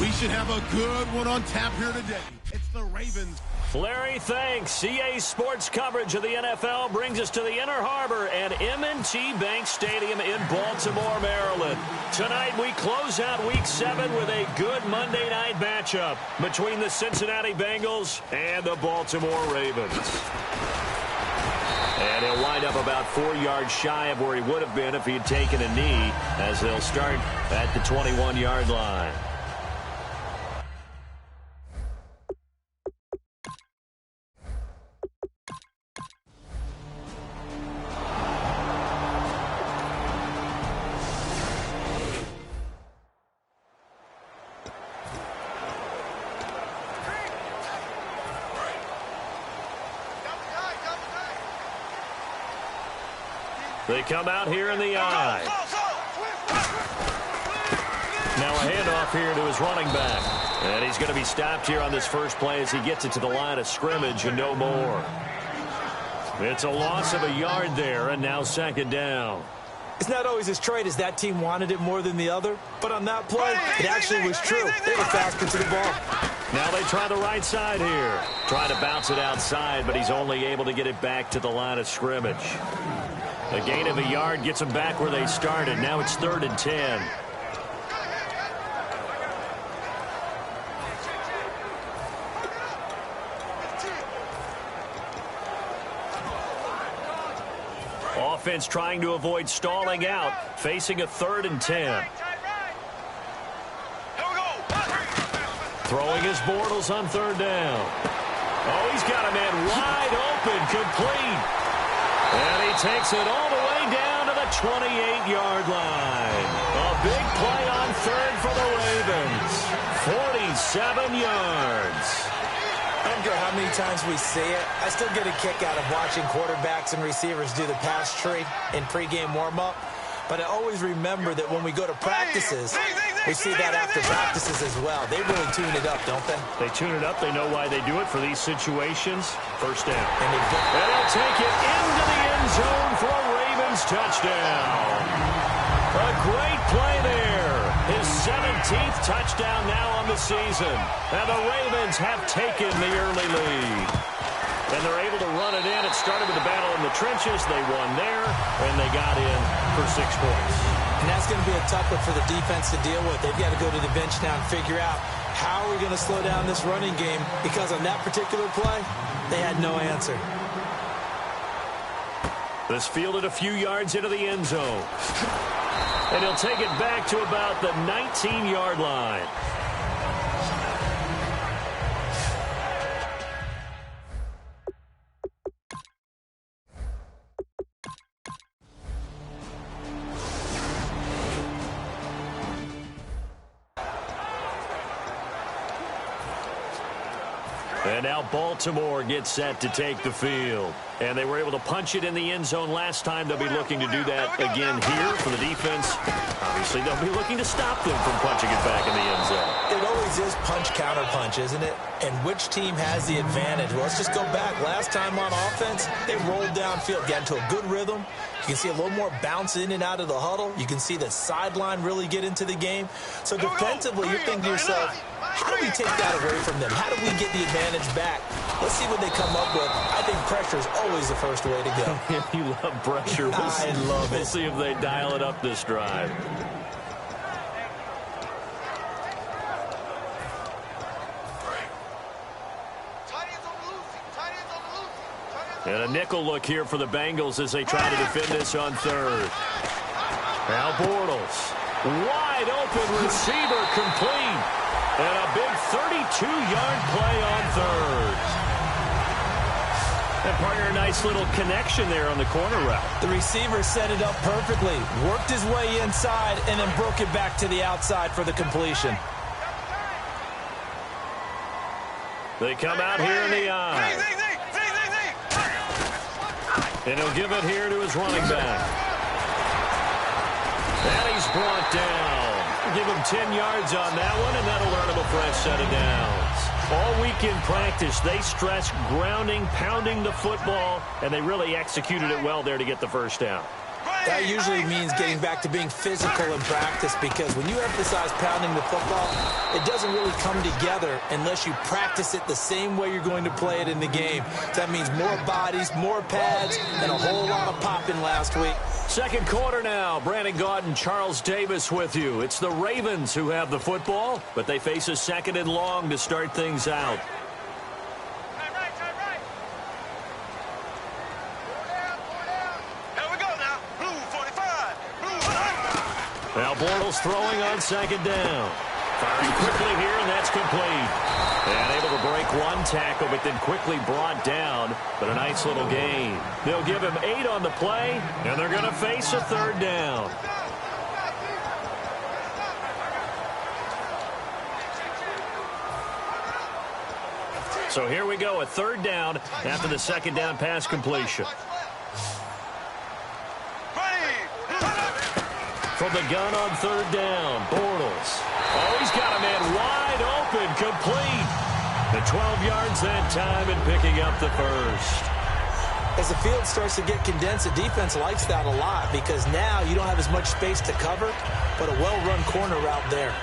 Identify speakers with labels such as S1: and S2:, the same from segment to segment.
S1: We should have a good one on tap here today. It's the Ravens.
S2: Larry, thanks. CA Sports coverage of the NFL brings us to the Inner Harbor and M&T Bank Stadium in Baltimore, Maryland. Tonight, we close out Week 7 with a good Monday night matchup between the Cincinnati Bengals and the Baltimore Ravens. And he'll wind up about 4 yards shy of where he would have been if he had taken a knee, as they'll start at the 21-yard line. They come out here in the eye. Now a handoff here to his running back. And he's going to be stopped here on this first play as he gets it to the line of scrimmage and no more. It's a loss of a yard there, and now second down.
S3: It's not always as straight as that team wanted it more than the other, but on that play, it actually was true. They were faster to the ball.
S2: Now they try the right side here. Trying to bounce it outside, but he's only able to get it back to the line of scrimmage. A gain of a yard gets them back where they started. Now it's 3rd and 10. Offense trying to avoid stalling out, facing a 3rd and 10. Throwing his Bortles on 3rd down. Oh, he's got a man wide open, complete. And he takes it all the way down to the 28-yard line. A big play on 3rd for the Ravens. 47 yards.
S3: I don't care how many times we see it. I still get a kick out of watching quarterbacks and receivers do the pass tree in pregame warm-up. But I always remember that when we go to practices, we see that after practices as well. They really tune it up, don't they?
S2: They tune it up. They know why they do it for these situations. First down. And they'll take it into the end zone for a Ravens touchdown. A great play there. His 17th touchdown now on the season. And the Ravens have taken the early lead. And they're able to run it in. It started with the battle in the trenches. They won there, and they got in for 6 points.
S3: And that's going to be a tough one for the defense to deal with. They've got to go to the bench now and figure out how are we going to slow down this running game, because on that particular play, they had no answer.
S2: This fielded a few yards into the end zone. And he'll take it back to about the 19-yard line. And now Baltimore gets set to take the field. And they were able to punch it in the end zone last time. They'll be looking to do that again here for the defense. Obviously, they'll be looking to stop them from punching it back in the end zone.
S3: It always is punch-counter-punch, isn't it? And which team has the advantage? Well, let's just go back. Last time on offense, they rolled downfield, got into a good rhythm. You can see a little more bounce in and out of the huddle. You can see the sideline really get into the game. So defensively, you're thinking to yourself, how do we take that away from them? How do we get the advantage back? Let's see what they come up with. I think pressure is always the first way to go.
S2: You love pressure.
S3: I love it.
S2: We'll see if they dial it up this drive. And a nickel look here for the Bengals as they try to defend this on 3rd. Now Bortles. Wide open receiver, complete. And a big 32-yard play on 3rd. And partner, a nice little connection there on the corner route.
S3: The receiver set it up perfectly, worked his way inside, and then broke it back to the outside for the completion.
S2: They come out here in the eye. And he'll give it here to his running back. And he's brought down. Give him 10 yards on that one, and that'll earn him a fresh set of downs. All week in practice, they stressed grounding, pounding the football, and they really executed it well there to get the first down.
S3: That usually means getting back to being physical in practice, because when you emphasize pounding the football, it doesn't really come together unless you practice it the same way you're going to play it in the game. That means more bodies, more pads, and a whole lot of popping last week.
S2: Second quarter now. Brandon Gaunt and Charles Davis with you. It's the Ravens who have the football, but they face a 2nd and long to start things out. Now Bortles throwing on 2nd down. Firing quickly here, and that's complete. And able to break one tackle, but then quickly brought down. But a nice little gain. They'll give him 8 on the play, and they're going to face a 3rd down. So here we go, a 3rd down after the 2nd down pass completion. From the gun on 3rd down, Bortles. Oh, he's got a man wide open, complete. The 12 yards that time and picking up the 1st.
S3: As the field starts to get condensed, the defense likes that a lot, because now you don't have as much space to cover, but a well-run corner route there.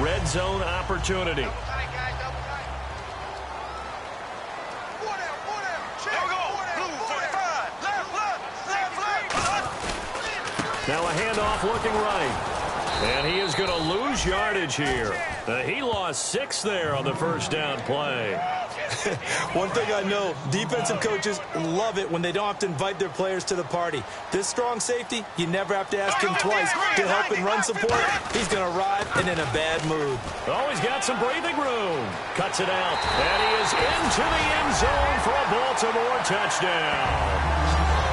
S2: Red zone opportunity. Now a handoff looking right. And he is going to lose yardage here. He lost 6 there on the 1st down play.
S3: One thing I know, defensive coaches love it when they don't have to invite their players to the party. This strong safety, you never have to ask him twice to help and run support. He's going to arrive and in a bad mood.
S2: Oh, he's got some breathing room. Cuts it out. And he is into the end zone for a Baltimore touchdown.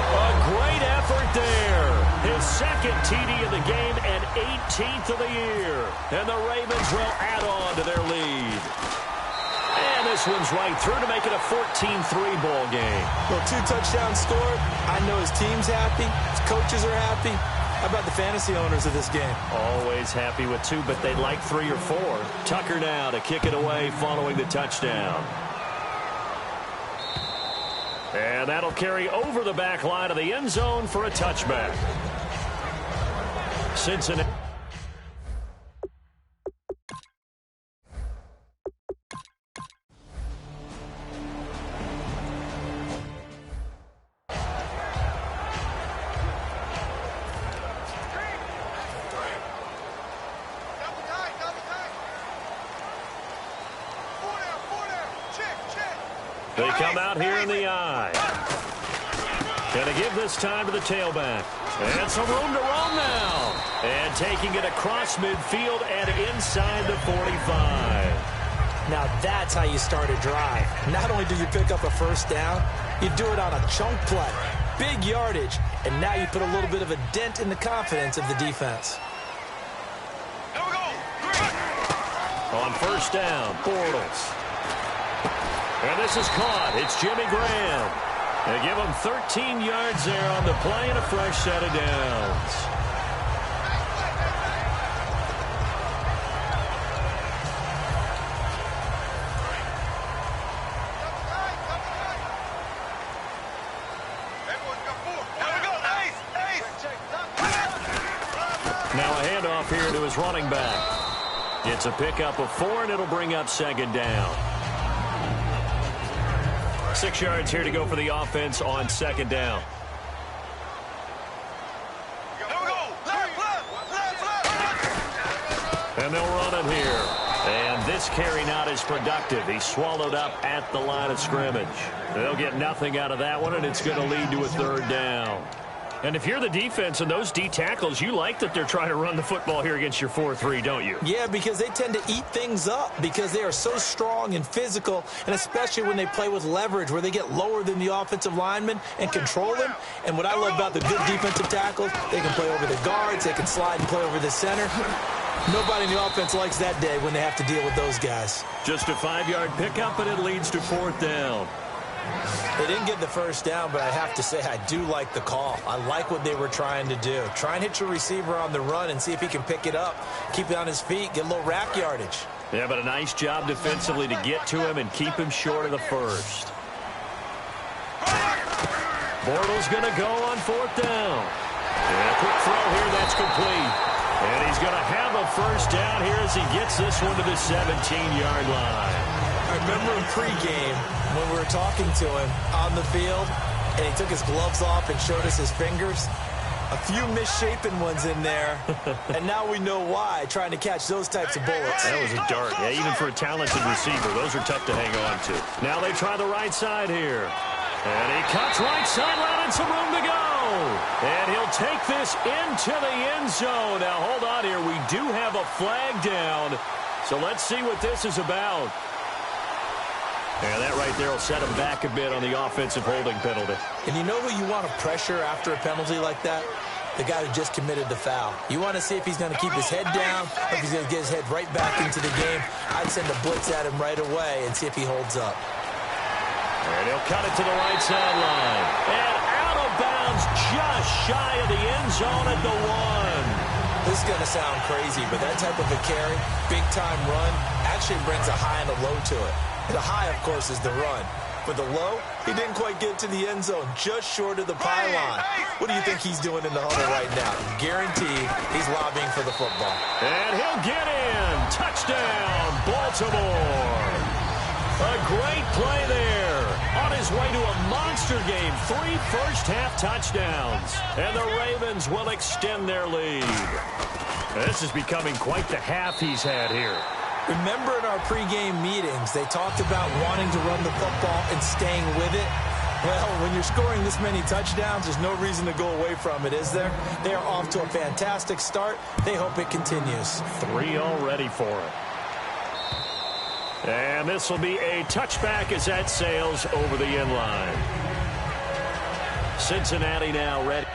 S2: A great effort there. His 2nd TD of the game and 18th of the year. And the Ravens will add on to their lead. And this one's right through to make it a 14-3 ball game.
S3: Well, 2 touchdowns scored. I know his team's happy. His coaches are happy. How about the fantasy owners of this game?
S2: Always happy with 2, but they'd like 3 or 4. Tucker now to kick it away following the touchdown. And that'll carry over the back line of the end zone for a touchback. Cincinnati. They come out here in the eye. Going to give this time to the tailback. And some room to roam now. And taking it across midfield and inside the 45.
S3: Now that's how you start a drive. Not only do you pick up a 1st down, you do it on a chunk play. Big yardage. And now you put a little bit of a dent in the confidence of the defense.
S2: On 1st down, Bortles. And this is caught. It's Jimmy Graham. They give him 13 yards there on the play and a fresh set of downs. Now a handoff here to his running back. It's a pickup of 4, and it'll bring up 2nd down. 6 yards here to go for the offense on 2nd down. And they'll run it here. And this carry not as productive. He's swallowed up at the line of scrimmage. They'll get nothing out of that one, and it's going to lead to a 3rd down. And if you're the defense and those D tackles, you like that they're trying to run the football here against your 4-3, don't you?
S3: Yeah, because they tend to eat things up because they are so strong and physical, and especially when they play with leverage where they get lower than the offensive linemen and control them. And what I love about the good defensive tackles, they can play over the guards, they can slide and play over the center. Nobody in the offense likes that day when they have to deal with those guys.
S2: Just a 5-yard pickup, and it leads to 4th down.
S3: They didn't get the 1st down, but I have to say I do like the call. I like what they were trying to do. Try and hit your receiver on the run and see if he can pick it up, keep it on his feet, get a little rack yardage.
S2: Yeah, but a nice job defensively to get to him and keep him short of the 1st. Bortles going to go on 4th down. And a quick throw here that's complete. And he's going to have a first down here as he gets this one to the 17-yard line.
S3: I remember in pregame when we were talking to him on the field, and he took his gloves off and showed us his fingers. A few misshapen ones in there, and now we know why, trying to catch those types of bullets.
S2: That was a dart. Yeah, even for a talented receiver, those are tough to hang on to. Now they try the right side here. And he cuts right sideline and some room to go. And he'll take this into the end zone. Now, hold on here. We do have a flag down. So let's see what this is about. And that right there will set him back a bit on the offensive holding penalty.
S3: And you know who you want to pressure after a penalty like that? The guy who just committed the foul. You want to see if he's going to keep his head down, or if he's going to get his head right back into the game. I'd send a blitz at him right away and see if he holds up.
S2: And he'll cut it to the right sideline. And out of bounds just shy of the end zone at the 1.
S3: This is going to sound crazy, but that type of a carry, big-time run, actually brings a high and a low to it. The high, of course, is the run. But the low, he didn't quite get to the end zone, just short of the pylon. What do you think he's doing in the huddle right now? Guaranteed he's lobbying for the football.
S2: And he'll get in. Touchdown, Baltimore. A great play there. On his way to a monster game. 3 first-half touchdowns. And the Ravens will extend their lead. This is becoming quite the half he's had here.
S3: Remember in our pregame meetings, they talked about wanting to run the football and staying with it. Well, when you're scoring this many touchdowns, there's no reason to go away from it, is there? They are off to a fantastic start. They hope it continues.
S2: 3 already for it. And this will be a touchback as that sails over the end line. Cincinnati now ready.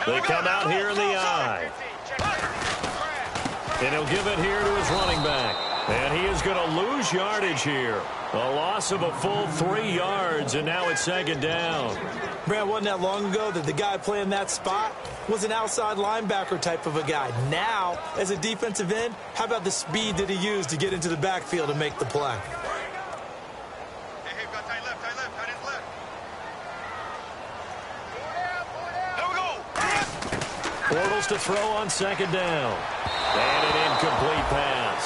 S2: They come out here in the eye. And he'll give it here to his running back. And he is going to lose yardage here. A loss of a full 3 yards, and now it's second down.
S3: Brad, wasn't that long ago that the guy playing that spot was an outside linebacker type of a guy. Now, as a defensive end, how about the speed that he used to get into the backfield and make the play?
S2: Bortles to throw on second down. And an incomplete pass.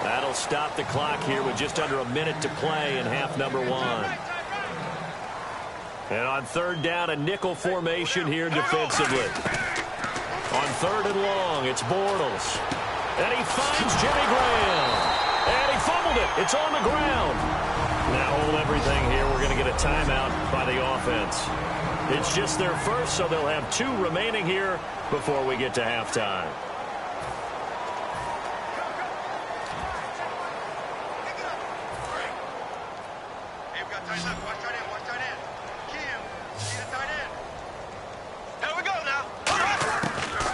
S2: That'll stop the clock here with just under a minute to play in half number 1. And on third down, a nickel formation here defensively. On third and long, it's Bortles. And he finds Jimmy Graham. And he fumbled it. It's on the ground. Now hold everything here. We're going to get a timeout by the offense. It's just their first, so they'll have 2 remaining here before we get to halftime.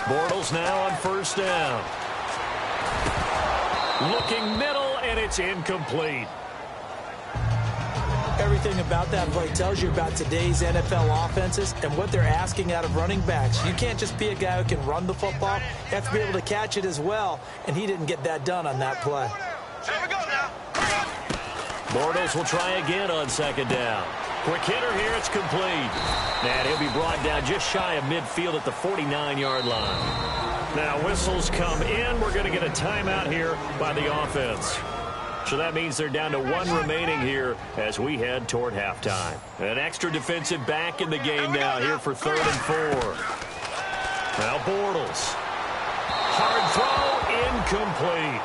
S2: Bortles now on first down. Looking middle, and it's incomplete.
S3: Everything about that play tells you about today's NFL offenses and what they're asking out of running backs. You can't just be a guy who can run the football. You have to be able to catch it as well, and he didn't get that done on that play.
S2: Bortles will try again on second down. Quick hitter here, it's complete. And he'll be brought down just shy of midfield at the 49-yard line. Now whistles come in. We're going to get a timeout here by the offense. So that means they're down to 1 remaining here as we head toward halftime. An extra defensive back in the game now here for 3rd and 4. Now Bortles. Hard throw, incomplete.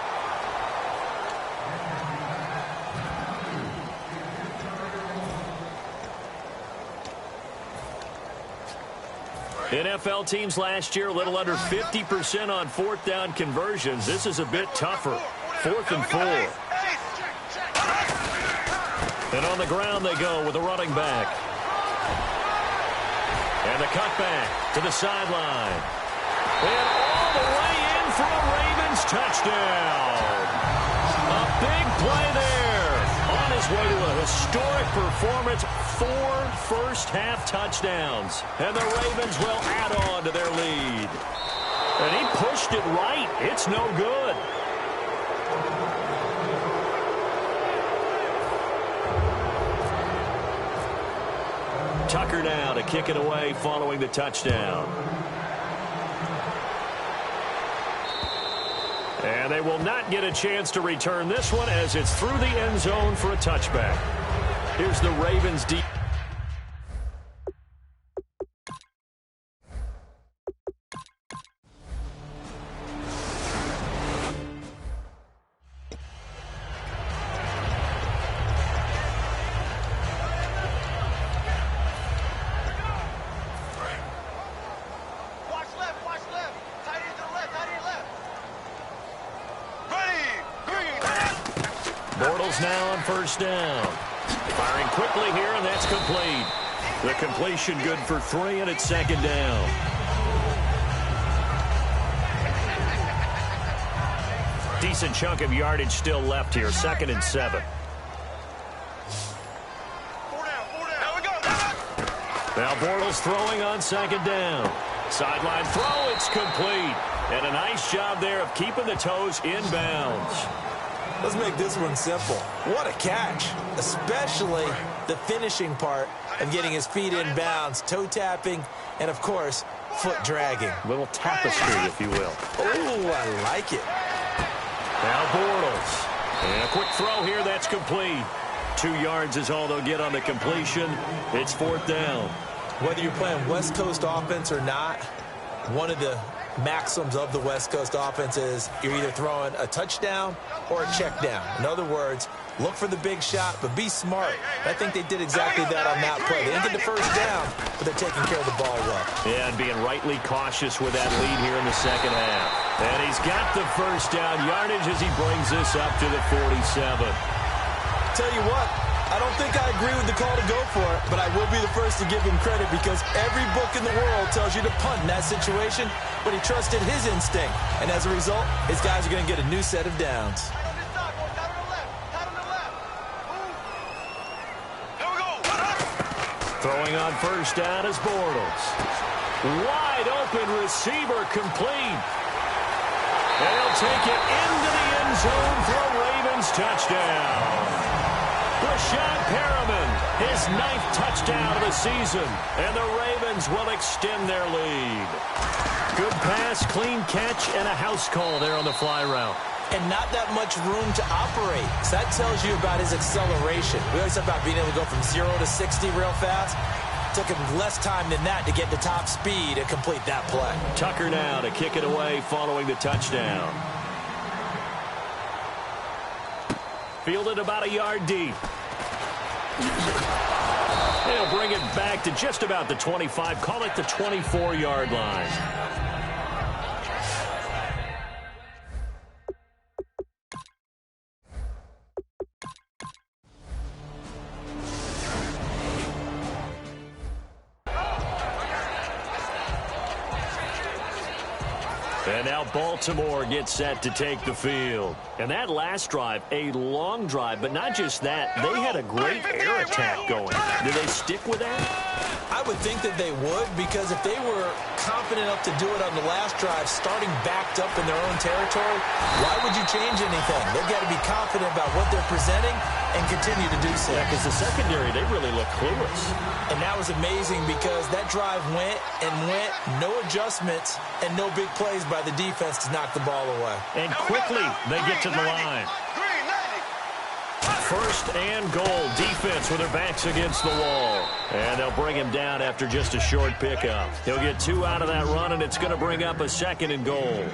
S2: NFL teams last year a little under 50% on 4th down conversions. This is a bit tougher. 4th and 4. And on the ground they go with the running back. And the cutback to the sideline. And all the way in for a Ravens touchdown. A Big play there. On his way to a historic performance, 4 first-half touchdowns. And the Ravens will add on to their lead. And he pushed it right. It's no good. Tucker now to kick it away following the touchdown. And they will not get a chance to return this one as it's through the end zone for a touchback. Here's the Ravens deep. Bortles now on first down. Firing quickly here, and that's complete. The completion good for 3, and it's second down. Decent chunk of yardage still left here. 2nd and 7. Now Bortles throwing on 2nd down. Sideline throw, it's complete. And a nice job there of keeping the toes in bounds.
S3: Let's make this one simple. What a catch, especially the finishing part of getting his feet in bounds, toe tapping, and, of course, foot dragging.
S2: A little tapestry, if you will.
S3: Oh, I like it.
S2: Now Bortles. And a quick throw here, that's complete. 2 yards is all they'll get on the completion. It's 4th down.
S3: Whether you're playing West Coast offense or not, one of the maxims of the West Coast offense is you're either throwing a touchdown or a check down. In other words, look for the big shot, but be smart. I think they did exactly that on that play. They didn't get the first down, but they're taking care of the ball well.
S2: Yeah, and being rightly cautious with that lead here in the second half. And he's got the first down yardage as he brings this up to the 47.
S3: Tell you what, I don't think I agree with the call to go for it, but I will be the first to give him credit because every book in the world tells you to punt in that situation, but he trusted his instinct. And as a result, his guys are going to get a new set of downs.
S2: Throwing on first down is Bortles. Wide open receiver complete. And he'll take it into the end zone for a Ravens touchdown. Rashad Perriman, his 9th touchdown of the season, and the Ravens will extend their lead. Good pass, clean catch, and a house call there on the fly route.
S3: And not that much room to operate. So that tells you about his acceleration. We always talk about being able to go from 0 to 60 real fast. It took him less time than that to get to top speed and complete that play.
S2: Tucker now to kick it away following the touchdown. Fielded about a yard deep. They'll bring it back to just about the 25. Call it the 24-yard line. And now Baltimore gets set to take the field. And that last drive, a long drive, but not just that. They had a great air attack going. Do they stick with that?
S3: I would think that they would, because if they were confident enough to do it on the last drive, starting backed up in their own territory, why would you change anything? They've got to be confident about what they're presenting and continue to do so.
S2: Yeah, because the secondary, they really look clueless.
S3: And that was amazing because that drive went and went, no adjustments, and no big plays by the defense to knock the ball away.
S2: And quickly, they get to the line. 1st and goal. Defense with their backs against the wall. And they'll bring him down after just a short pickup. He'll get 2 out of that run, and it's going to bring up a 2nd and goal.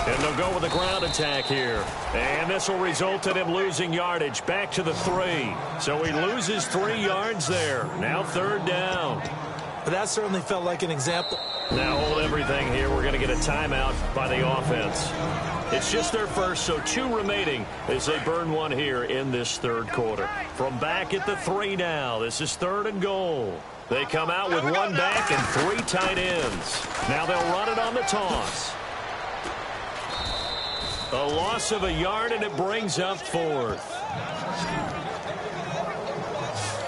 S2: And they'll go with a ground attack here. And this will result in him losing yardage back to the 3. So he loses 3 yards there. Now 3rd down.
S3: But that certainly felt like an example.
S2: Now hold everything here. We're going to get a timeout by the offense. It's just their first, so 2 remaining as they burn 1 here in this 3rd quarter. From back at the 3 now, this is 3rd and goal. They come out with one back and 3 tight ends. Now they'll run it on the toss. A loss of a yard, and it brings up 4th.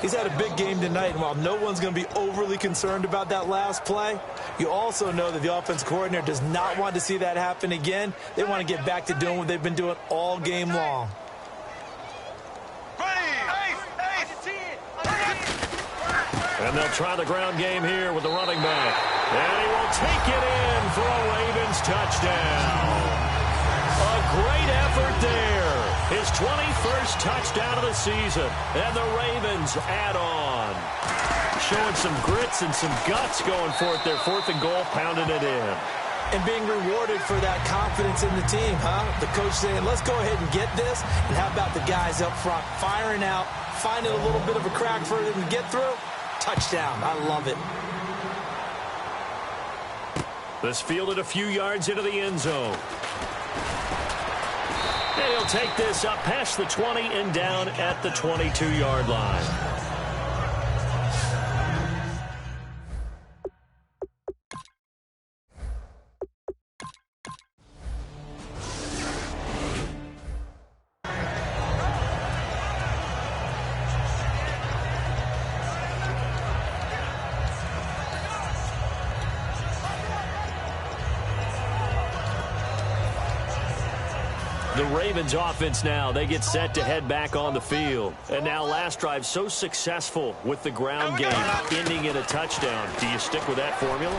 S3: He's had a big game tonight, and while no one's going to be overly concerned about that last play, you also know that the offense coordinator does not want to see that happen again. They want to get back to doing what they've been doing all game long.
S2: And they'll try the ground game here with the running back. And he will take it in for a Ravens touchdown. A great effort there. His 21st touchdown of the season. And the Ravens add on. Showing some grits and some guts going for it there. 4th and goal, pounding it in.
S3: And being rewarded for that confidence in the team, huh? The coach saying, let's go ahead and get this. And how about the guys up front firing out, finding a little bit of a crack for them to get through? Touchdown. I love it.
S2: This fielded a few yards into the end zone. And he'll take this up past the 20 and down at the 22-yard line. The Ravens offense now, they get set to head back on the field. And now last drive so successful with the ground game, ending in a touchdown. Do you stick with that formula?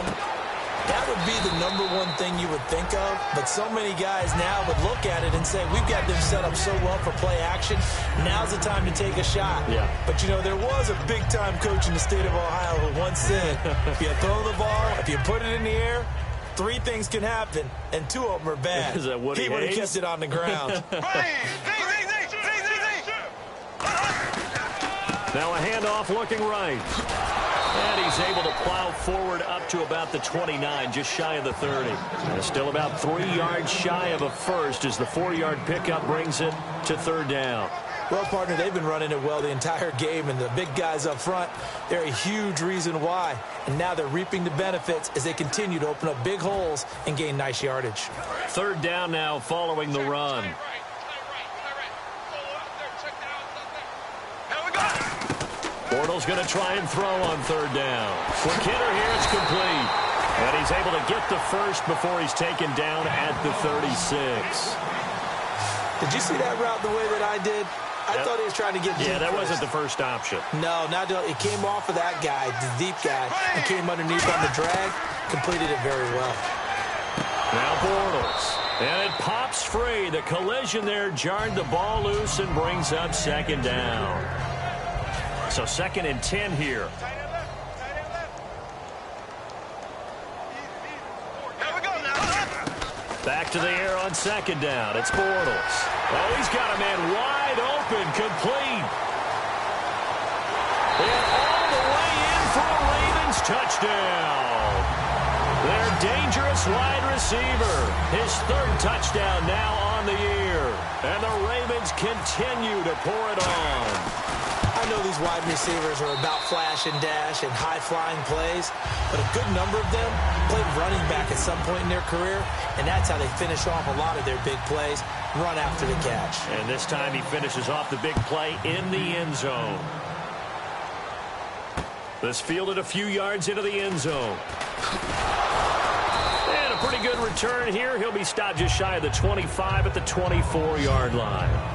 S3: That would be the #1 thing you would think of, but so many guys now would look at it and say, we've got them set up so well for play action, now's the time to take a shot.
S2: Yeah.
S3: But, you know, there was a big-time coach in the state of Ohio who once said, if you throw the ball, if you put it in the air, 3 things can happen, and 2 of them are bad.
S2: Is that Woody
S3: He would have
S2: Hayes?
S3: kept it on the ground.
S2: Now a handoff looking right. And he's able to plow forward up to about the 29, just shy of the 30. And still about 3 yards shy of a first as the 4-yard pickup brings it to 3rd down.
S3: Well, partner, they've been running it well the entire game, and the big guys up front, they're a huge reason why. And now they're reaping the benefits as they continue to open up big holes and gain nice yardage.
S2: 3rd down now following the run. Bortles going to try and throw on 3rd down. Quick hitter here, it's complete. And he's able to get the first before he's taken down at the 36.
S3: Did you see that route the way that I did? I thought he was trying to get deep.
S2: Yeah, that
S3: first.
S2: wasn't the first option.
S3: No, not it came off of that guy, the deep guy, and came underneath on the drag. Completed it very well.
S2: Now Bortles. And it pops free. The collision there jarred the ball loose and brings up 2nd down. So 2nd and 10 here. Back to the air on 2nd down. It's Bortles. Oh, he's got a man wide open, complete. And all the way in for a Ravens touchdown. Their dangerous wide receiver. His 3rd touchdown now on the year. And the Ravens continue to pour it on.
S3: I know these wide receivers are about flash and dash and high-flying plays, but a good number of them played running back at some point in their career, and that's how they finish off a lot of their big plays, run after the catch.
S2: And this time he finishes off the big play in the end zone. This fielded a few yards into the end zone. And a pretty good return here. He'll be stopped just shy of the 25 at the 24-yard line.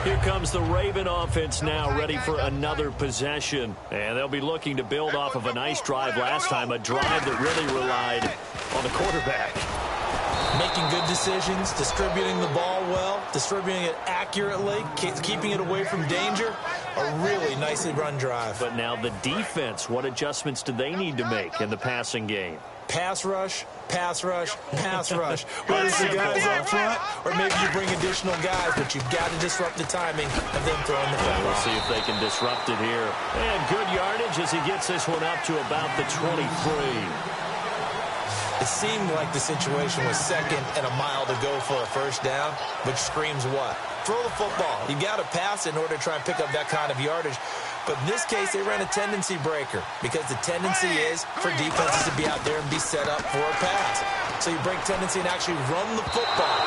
S2: Here comes the Raven offense now, ready for another possession. And they'll be looking to build off of a nice drive last time, a drive that really relied on the quarterback.
S3: Making good decisions, distributing the ball well, distributing it accurately, keeping it away from danger. A really nicely run drive.
S2: But now the defense, what adjustments do they need to make in the passing game?
S3: Pass rush, pass rush, pass rush. Whether it's the guys up front or maybe you bring additional guys, but you've got to disrupt the timing of them throwing the football.
S2: We'll see if they can disrupt it here. And good yardage as he gets this one up to about the 23.
S3: It seemed like the situation was second and a mile to go for a first down, which screams what? Throw the football. You got to pass in order to try and pick up that kind of yardage. But in this case, they ran a tendency breaker because the tendency is for defenses to be out there and be set up for a pass. So you break tendency and actually run the football.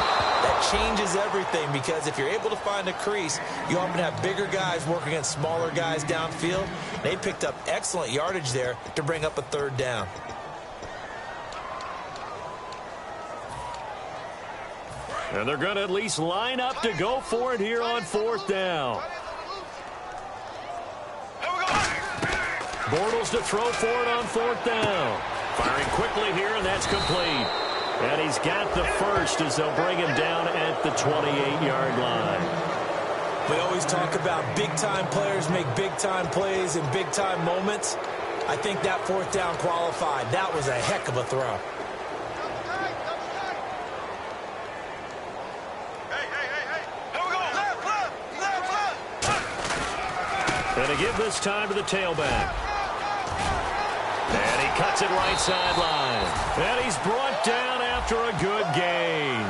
S3: That changes everything because if you're able to find a crease, you often have bigger guys working against smaller guys downfield. They picked up excellent yardage there to bring up a third down.
S2: And they're going to at least line up to go for it here on fourth down. Bortles to throw for it on fourth down. Firing quickly here, and that's complete. And he's got the first as they'll bring him down at the 28-yard line.
S3: We always talk about big-time players make big-time plays in big-time moments. I think that fourth down qualified. That was a heck of a throw.
S2: And to give this time to the tailback. And he cuts it right sideline. And he's brought down after a good gain.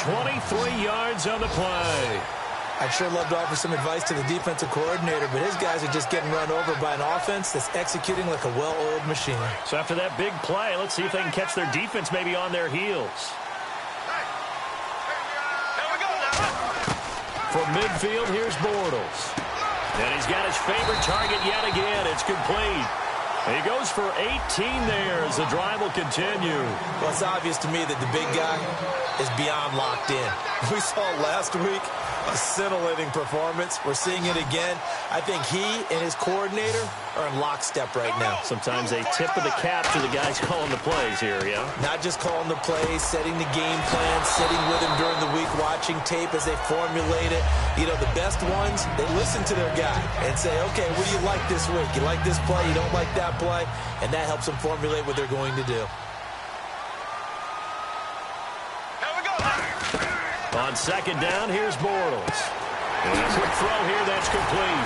S2: 23 yards on the play.
S3: I'd sure love to offer some advice to the defensive coordinator, but his guys are just getting run over by an offense that's executing like a well-oiled machine.
S2: So after that big play, let's see if they can catch their defense maybe on their heels. From midfield, here's Bortles. And he's got his favorite target yet again. It's complete. He goes for 18 there as the drive will continue.
S3: Well, it's obvious to me that the big guy is beyond locked in. We saw last week a scintillating performance. We're seeing it again. I think he and his coordinator are in lockstep right now.
S2: Sometimes a tip of the cap to the guys calling the plays here, yeah?
S3: Not just calling the plays, setting the game plan, sitting with him during the week, watching tape as they formulate it. You know, the best ones, they listen to their guy and say, okay, what do you like this week? You like this play? You don't like that play? And that helps them formulate what they're going to do.
S2: On second down, here's Bortles. And a quick throw here, that's complete.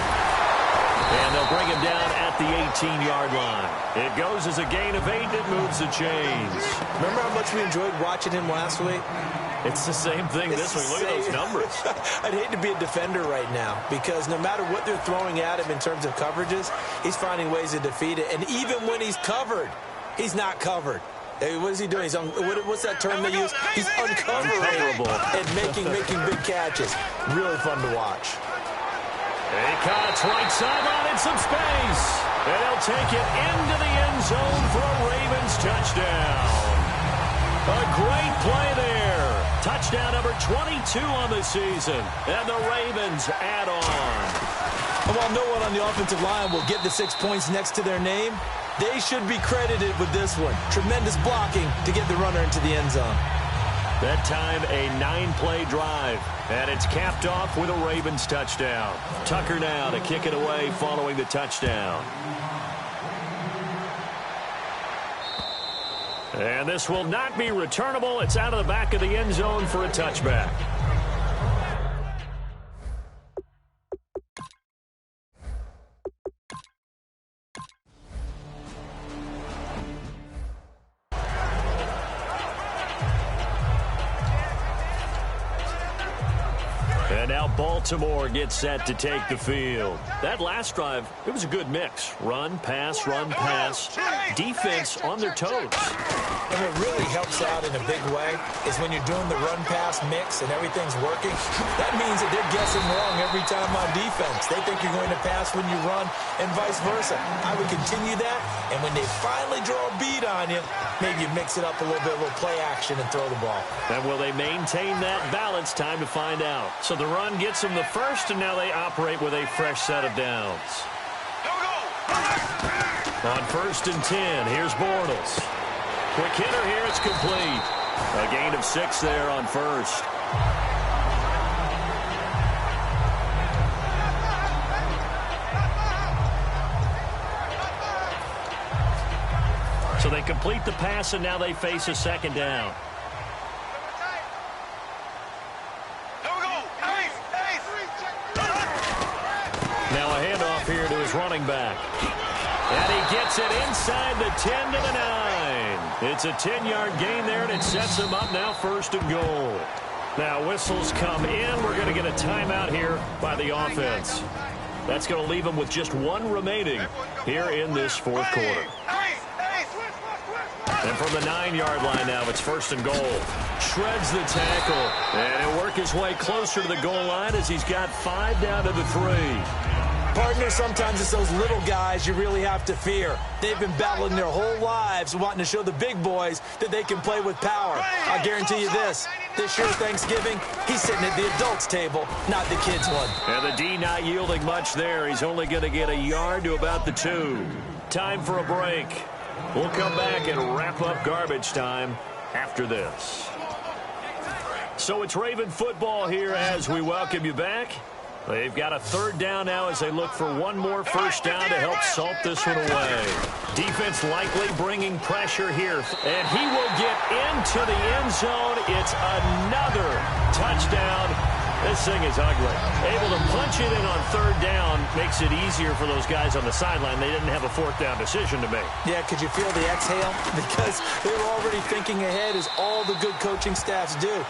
S2: And they'll bring him down at the 18-yard line. It goes as a gain of 8. It moves the chains.
S3: Remember how much we enjoyed watching him last week?
S2: It's the same thing this week. Look at those numbers.
S3: I'd hate to be a defender right now because no matter what they're throwing at him in terms of coverages, he's finding ways to defeat it. And even when he's covered, he's not covered. Hey, what is he doing? What's that term they use? He's uncoverable and making big catches. Really fun to watch.
S2: He cuts right sideline in some space. And he'll take it into the end zone for a Ravens touchdown. A great play there. Touchdown number 22 on the season. And the Ravens add on.
S3: And while no one on the offensive line will get the 6 points next to their name, they should be credited with this one. Tremendous blocking to get the runner into the end zone.
S2: That time, a 9-play drive. And it's capped off with a Ravens touchdown. Tucker now to kick it away following the touchdown. And this will not be returnable. It's out of the back of the end zone for a touchback. And now Baltimore gets set to take the field. That last drive, it was a good mix. Run, pass, defense on their toes.
S3: And what really helps out in a big way is when you're doing the run-pass mix and everything's working, that means that they're guessing wrong every time on defense. They think you're going to pass when you run and vice versa. I would continue that, and when they finally draw a beat on you, maybe you mix it up a little bit, a little play action and throw the ball.
S2: And will they maintain that balance? Time to find out. So the run gets them the first, and now they operate with a fresh set of downs. On 1st and 10, here's Bortles. Quick hitter here, it's complete. A gain of 6 there on first. So So they complete the pass, and now they face a second down. Now a handoff here to his running back. And he gets it inside the 10 to the 9. It's a 10-yard gain there, and it sets him up now 1st and goal. Now whistles come in. We're going to get a timeout here by the offense. That's going to leave them with just one remaining here in this 4th quarter. And from the 9-yard line now, it's 1st and goal. Shreds the tackle. And he'll work his way closer to the goal line as he's got 5 down to the 3.
S3: Partner, sometimes it's those little guys you really have to fear. They've been battling their whole lives wanting to show the big boys that they can play with power. I'll guarantee you this year Thanksgiving, he's sitting at the adults' table, not the kids' one.
S2: And the D not yielding much there. He's only going to get a yard to about the 2. Time for a break. We'll come back and wrap up garbage time after this. So it's Raven football here as we welcome you back. They've got a 3rd down now as they look for one more 1st down to help salt this one away. Defense likely bringing pressure here. And he will get into the end zone. It's another touchdown. This thing is ugly. Able to punch it in on 3rd down makes it easier for those guys on the sideline. They didn't have a 4th down decision to make.
S3: Yeah, could you feel the exhale? Because they were already thinking ahead, as all the good coaching staffs do.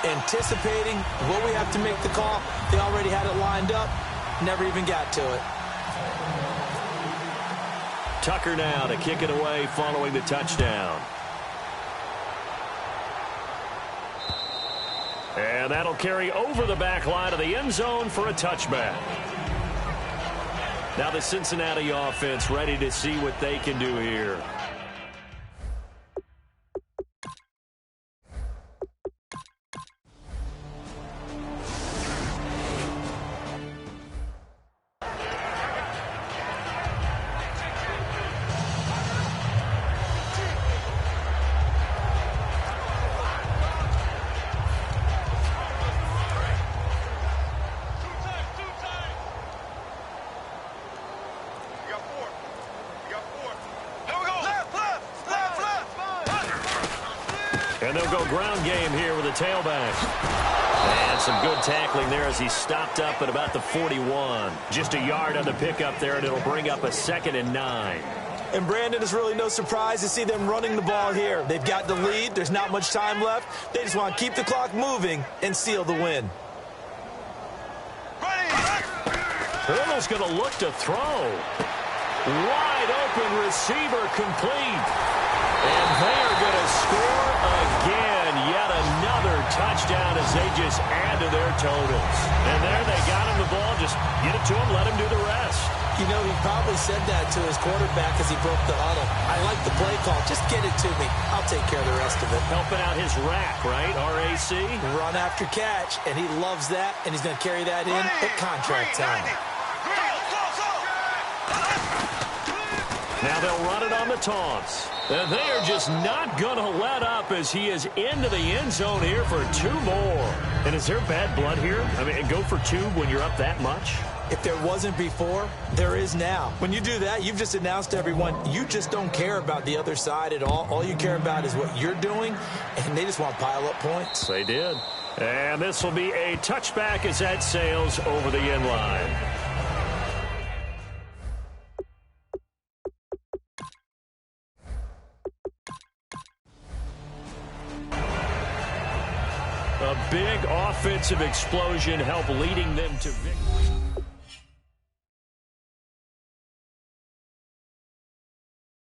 S3: Anticipating what we have to make the call. They already had it lined up. Never even got to it.
S2: Tucker now to kick it away following the touchdown. And that'll carry over the back line of the end zone for a touchback. Now the Cincinnati offense ready to see what they can do here. And they'll go ground game here with a tailback. And some good tackling there as he stopped up at about the 41. Just a yard on the pickup there, and it'll bring up a 2nd and 9.
S3: And Brandon, is really no surprise to see them running the ball here. They've got the lead. There's not much time left. They just want to keep the clock moving and seal the win.
S2: Hurdle's going to look to throw. Wide open receiver complete. And they are going to score again. Yet another touchdown as they just add to their totals. And there they got him the ball. Just get it to him, let him do the rest.
S3: You know, he probably said that to his quarterback as he broke the huddle. I like the play call. Just get it to me. I'll take care of the rest of it.
S2: Helping out his rack, right? RAC.
S3: Run after catch, and he loves that, and he's going to carry that in at contract time.
S2: Now they'll run it on the taunts. And they are just not going to let up as he is into the end zone here for 2 more. And is there bad blood here? I mean, go for 2 when you're up that much?
S3: If there wasn't before, there is now. When you do that, you've just announced to everyone you just don't care about the other side at all. All you care about is what you're doing, and they just want to pile up points.
S2: They did. And this will be a touchback as that sails over the end line. A big offensive explosion helped leading them to victory.